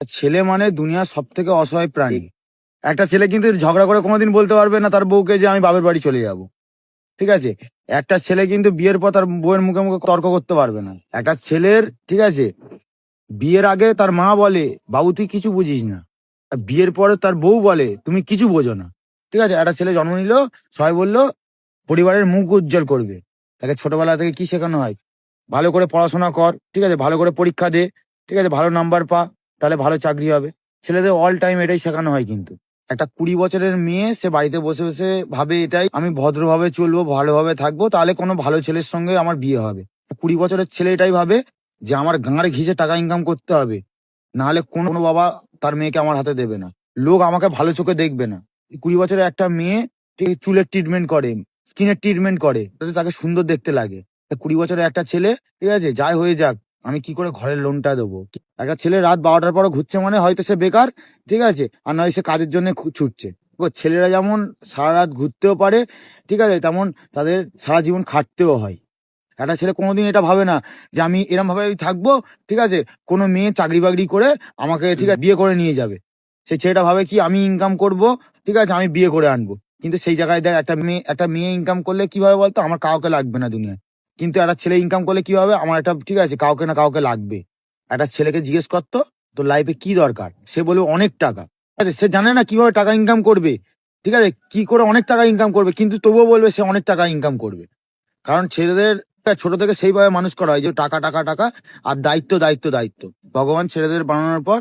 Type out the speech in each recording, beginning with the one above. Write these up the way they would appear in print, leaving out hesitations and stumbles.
ছেলে মানে দুনিয়ার সব থেকে অসহায় প্রাণী। একটা ছেলে কিন্তু ঝগড়া করে কোনোদিন বলতে পারবে না তার বউকে যে আমি বাপের বাড়ি চলে যাব। ঠিক আছে, একটা ছেলে কিন্তু বিয়ের পর তার বউয়ের মুখে মুখে তর্ক করতে পারবে না। একটা ছেলের, ঠিক আছে, বিয়ের আগে তার মা বলে বাবু তুই কিছু বুঝিস না, আর বিয়ের পরে তার বউ বলে তুমি কিছু বোঝো না। ঠিক আছে, একটা ছেলে জন্ম নিল, সবাই বললো পরিবারের মুখ উজ্জ্বল করবে। তাকে ছোটবেলা থেকে কি শেখানো হয়? ভালো করে পড়াশোনা কর, ঠিক আছে, ভালো করে পরীক্ষা দে, ঠিক আছে, ভালো নাম্বার পা, তাহলে ভালো চাকরি হবে। ছেলেদের অল টাইম এটাই শেখানো হয়। কিন্তু একটা 20 বছরের মেয়ে সে বাড়িতে বসে বসে ভাবে এটাই, আমি ভদ্রভাবে চলবো, ভালোভাবে থাকবো, তাহলে কোনো ভালো ছেলের সঙ্গে আমার বিয়ে হবে। 20 বছরের ছেলে এটাই ভাবে যে আমার গাঁড়ে ঘিসে টাকা ইনকাম করতে হবে, নাহলে কোনো বাবা তার মেয়েকে আমার হাতে দেবে না, লোক আমাকে ভালো চোখে দেখবে না। 20 বছরের একটা মেয়ে ঠিক চুলের ট্রিটমেন্ট করে, স্কিনের ট্রিটমেন্ট করে, যাতে তাকে সুন্দর দেখতে লাগে। 20 বছরের একটা ছেলে, ঠিক আছে, যাই হয়ে যাক, আমি কি করে ঘরের লোনটা দেবো? একটা ছেলে রাত 12টার পর ঘুরছে মানে হয়তো সে বেকার, ঠিক আছে, আর নয় সে কাজের জন্য ছুটছে। ছেলেরা যেমন সারা রাত ঘুরতেও পারে, ঠিক আছে, তেমন তাদের সারা জীবন খাটতেও হয়। একটা ছেলে কোনোদিন এটা ভাবে না যে আমি এরম ভাবে থাকবো, ঠিক আছে, কোনো মেয়ে চাকরি বাকরি করে আমাকে, ঠিক আছে, বিয়ে করে নিয়ে যাবে। সেই ছেলেটা ভাবে কি আমি ইনকাম করব, ঠিক আছে, আমি বিয়ে করে আনবো। কিন্তু সেই জায়গায় দেখ একটা মেয়ে ইনকাম করলে কি হবে বলতো, আমার কাউকে লাগবে না দুনিয়ায়। কিন্তু একটা ছেলে ইনকাম করলে কি হবে, আমার একটা, ঠিক আছে, কাউকে না কাউকে লাগবে। একটা ছেলেকে জিজ্ঞেস করতো তোর লাইফে কি দরকার, সে বলবে অনেক টাকা। ঠিক আছে, সে জানে না কিভাবে টাকা ইনকাম করবে, ঠিক আছে, কি করে অনেক টাকা ইনকাম করবে, কিন্তু তবুও বলবে সে অনেক টাকা ইনকাম করবে। কারণ ছেলেদের ছোট থেকে সেইভাবে মানুষ করা হয় যে টাকা টাকা টাকা, আর দায়িত্ব দায়িত্ব দায়িত্ব। ভগবান ছেলেদের বানানোর পর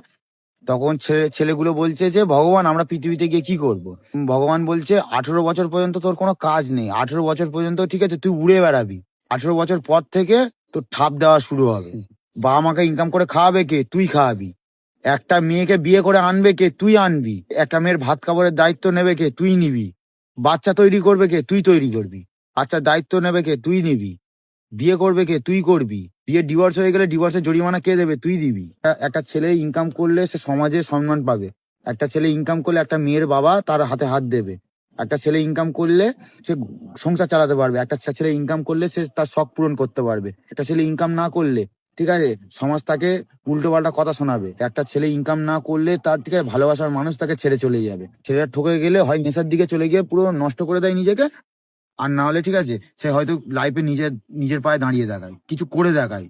তখন ছেলেগুলো বলছে যে ভগবান আমরা পৃথিবীতে গিয়ে কি করব। ভগবান বলছে 18 বছর পর্যন্ত তোর কোনো কাজ নেই, 18 বছর পর্যন্ত, ঠিক আছে, তুই উড়ে বেড়াবি। 18 বছর পর থেকে তোর ঠাপ দেওয়া শুরু হবে। বাবা মাকে ইনকাম করে খাওয়াবে কে? তুই খাওয়াবি। একটা মেয়েকে বিয়ে করে আনবে কে? তুই আনবি। একটা মেয়ের ভাত খাবারের দায়িত্ব নেবে কে? তুই নিবি। বাচ্চা তৈরি করবে কে? তুই তৈরি করবি। বাচ্চার দায়িত্ব নেবে কে? তুই নিবি। বিয়ে করবে কে? তুই করবি। বিয়ে ডিভোর্স হয়ে গেলে ডিভোর্সের জরিমানা কে দেবে? তুই দিবি। একটা ছেলে ইনকাম করলে সে সমাজে সম্মান পাবে। একটা ছেলে ইনকাম করলে একটা মেয়ের বাবা তার হাতে হাত দেবে। একটা ছেলে ইনকাম করলে সে সংসার চালাতে পারবে। একটা ছেলে ইনকাম করলে সে তার শখ পূরণ করতে পারবে। একটা ছেলে ইনকাম না করলে, ঠিক আছে, সমাজ তাকে উল্টো পাল্টা কথা শোনাবে। একটা ছেলে ইনকাম না করলে তার, ঠিক আছে, ভালোবাসার মানুষ তাকে ছেড়ে চলে যাবে। ছেলেটা ঠকে গেলে হয় নেশার দিকে চলে গিয়ে পুরো নষ্ট করে দেয় নিজেকে, আর না হলে, ঠিক আছে, সে হয়তো লাইফে নিজের নিজের পায়ে দাঁড়িয়ে দেখায়, কিছু করে দেখায়।